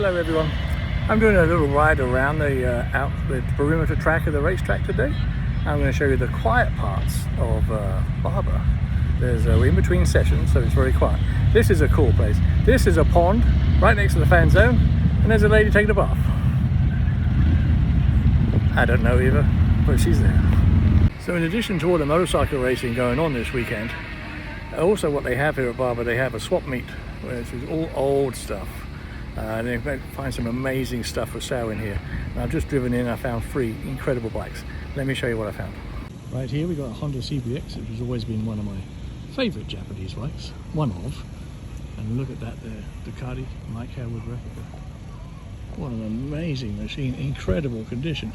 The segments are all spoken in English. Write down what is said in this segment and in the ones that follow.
Hello everyone. I'm doing a little ride around the perimeter track of the racetrack today. I'm going to show you the quiet parts of Barber. We're in between sessions, so it's very quiet. This is a cool place. This is a pond right next to the fan zone, and there's a lady taking a bath. I don't know either, but she's there. So in addition to all the motorcycle racing going on this weekend, also what they have here at Barber, they have a swap meet, which is all old stuff. And they find some amazing stuff for sale in here. And I've just driven in, I found 3 incredible bikes. Let me show you what I found. Right here we got a Honda CBX, which has always been one of my favorite Japanese bikes, one of. And look at that there, Ducati Mike Howard replica. What an amazing machine, incredible condition.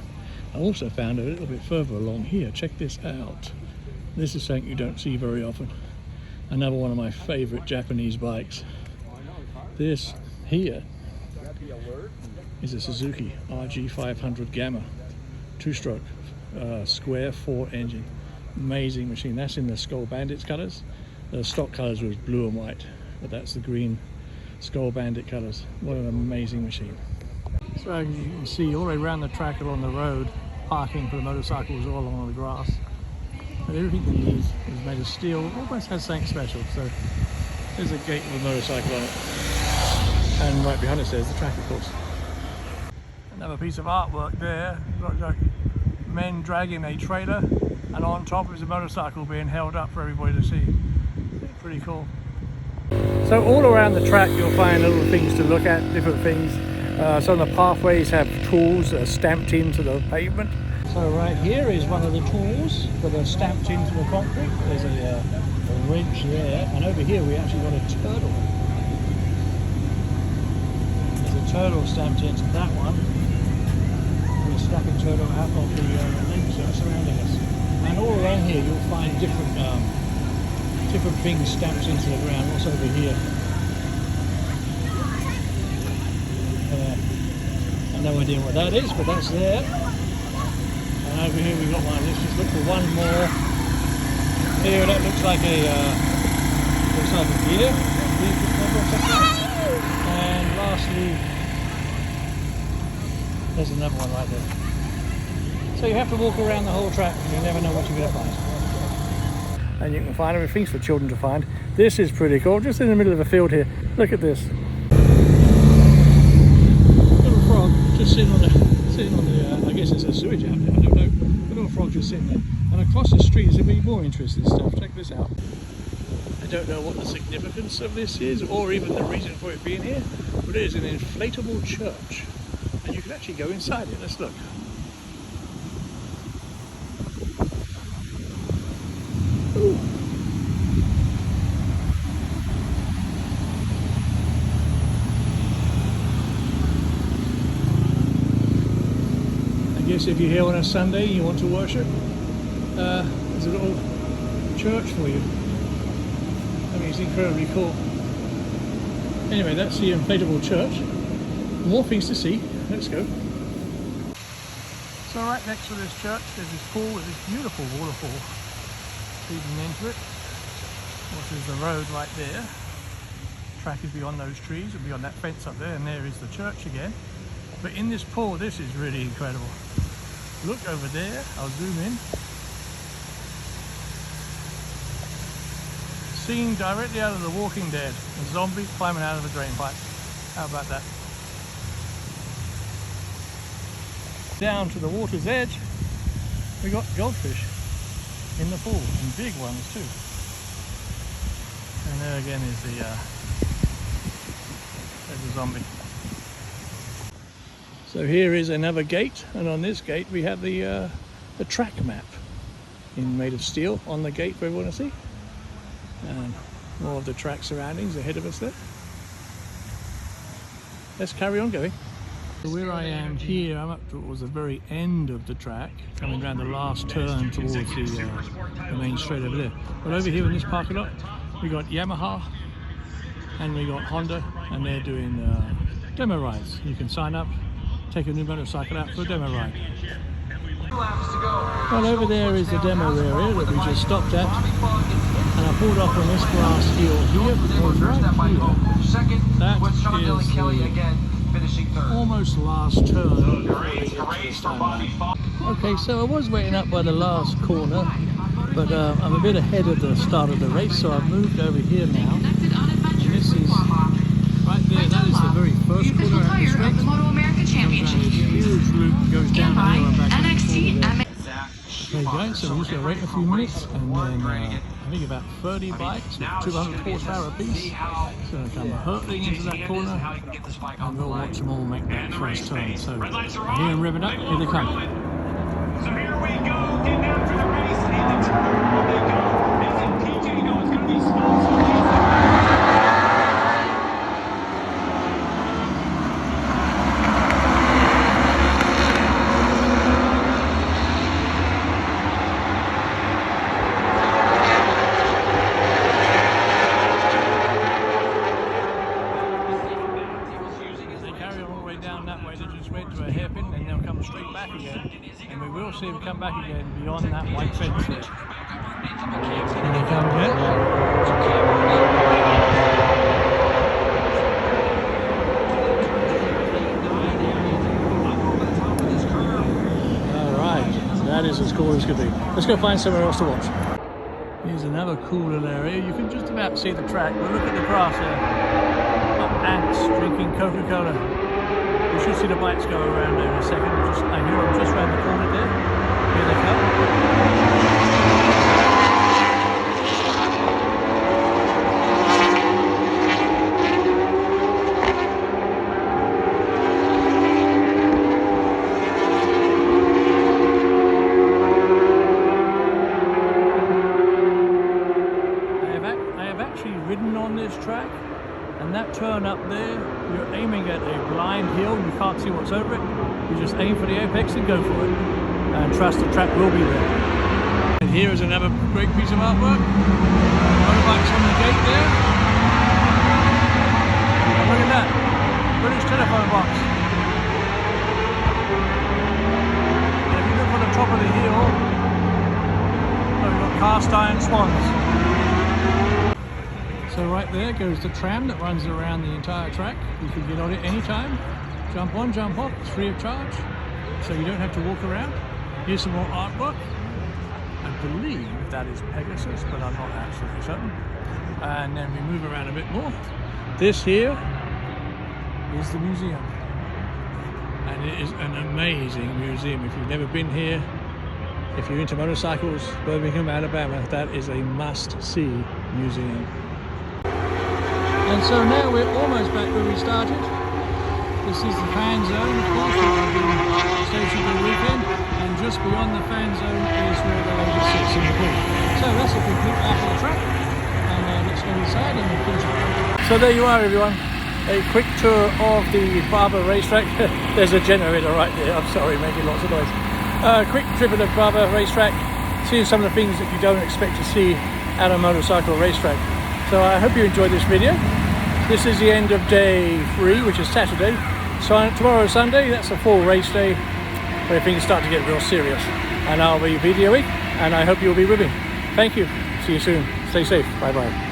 I also found a little bit further along here, check this out. This is something you don't see very often. Another one of my favorite Japanese bikes. This here is a Suzuki RG500 Gamma 2-stroke square 4 engine. Amazing machine. That's in the Skull Bandits colors. The stock colors was blue and white, but that's the green Skull Bandit colors. What an amazing machine. So as you can see, all the way around the track along the road, parking for the motorcycles all along the grass. But everything they use is made of steel, almost has something special. So there's a gate with a motorcycle on it. And right behind us there's the track, of course. Another piece of artwork there. Looks like men dragging a trailer, and on top is a motorcycle being held up for everybody to see. Pretty cool. So all around the track you'll find little things to look at, different things. Some of the pathways have tools that are stamped into the pavement. So right here is one of the tools that are stamped into the concrete. There's a wrench there, and over here we actually got a turtle. Turtle stamped into that one. We're snapping turtle out of the things that are surrounding us. And all around here you'll find different things stamped into the ground. What's over here? I've no idea what that is, but that's there. And over here we've got one. Let's just look for one more. Here, that looks like a gear. And lastly, there's another one right there. So you have to walk around the whole track and you never know what you're going to find. And you can find everything for children to find. This is pretty cool, just in the middle of a field here. Look at this. Little frog just sitting on the I guess it's a sewage out there, I don't know. A little frog just sitting there. And across the street is a bit more interesting stuff. Check this out. I don't know what the significance of this is, or even the reason for it being here, but it is an inflatable church. And you can actually go inside it. Let's look. Ooh. I guess if you're here on a Sunday and you want to worship, there's a little church for you. I mean, it's incredibly cool. Anyway, that's the inflatable church. More things to see. Let's go. So right next to this church there's this pool with this beautiful waterfall feeding into it. This is the road right there. Track is beyond those trees and beyond that fence up there, and there is the church again. But in this pool, this is really incredible. Look over there, I'll zoom in. Seen directly out of The Walking Dead, a zombie climbing out of a drain pipe. How about that? Down to the water's edge, we got goldfish in the pool, and big ones too. And there again is there's a zombie. So here is another gate, and on this gate we have the track map made of steel on the gate for everyone to see. And more of the track surroundings ahead of us there. Let's carry on going. Where I am here, I'm up towards the very end of the track, coming around the last turn towards the main straight over there. But over here in this parking lot, we got Yamaha and we got Honda, and they're doing demo rides. You can sign up, take a new motorcycle out for a demo ride. Well, over there is the demo area that we just stopped at, and I pulled off on this grass hill here because right here, that is almost last turn. Okay, so I was waiting up by the last corner, but I'm a bit ahead of the start of the race, so I've moved over here now. And this is right there. That is the very first corner at the straight. There's a huge loop goes down the hill and back up. Okay guys, so we're just going to wait a few minutes, and then I think about 30 bikes with 200 horsepower apiece. It's going to come hurtling into that corner, and we'll watch them all make that first turn. So here and revving up, here they come. So here we go, getting after the race, and the turn they go. Isn't PJ, you know it's going to be small. Down that way, they just went to a hairpin and they'll come straight back again, and we will see them come back again beyond that white fence there. Here they come again. Alright, that is as cool as could be. Let's go find somewhere else to watch. Here's another cool little area. You can just about see the track, but look at the grass there. Ants drinking Coca-Cola. You should see the bikes go around there in a second. I hear them just around the corner there. Here they come. I have actually ridden on this track. And that turn up there, you're aiming at a blind hill, you can't see what's over it. You just aim for the apex and go for it. And trust the track will be there. And here is another great piece of artwork. Motorbikes on the gate there. And look at that, British telephone box. And if you look on the top of the hill, we've got cast iron swans. So right there goes the tram that runs around the entire track. You can get on it anytime. Jump on, jump off, it's free of charge. So you don't have to walk around. Here's some more artwork. I believe that is Pegasus, but I'm not absolutely certain. And then we move around a bit more. This here is the museum. And it is an amazing museum. If you've never been here, if you're into motorcycles, Birmingham, Alabama, that is a must-see museum. And so now we're almost back where we started. This is the fan zone, of course, where I've been stationed all weekend. And just beyond the fan zone is where the lady sits in the pool. So that's a complete lap of the track. And let's go inside and finish it. So there you are, everyone. A quick tour of the Barber racetrack. There's a generator right there. I'm sorry, making lots of noise. Quick trip of the Barber racetrack. Seeing some of the things that you don't expect to see at a motorcycle racetrack. So I hope you enjoyed this video. This is the end of day 3, which is Saturday. So tomorrow is Sunday, that's a full race day where things start to get real serious. And I'll be videoing, and I hope you'll be with me. Thank you. See you soon. Stay safe. Bye bye.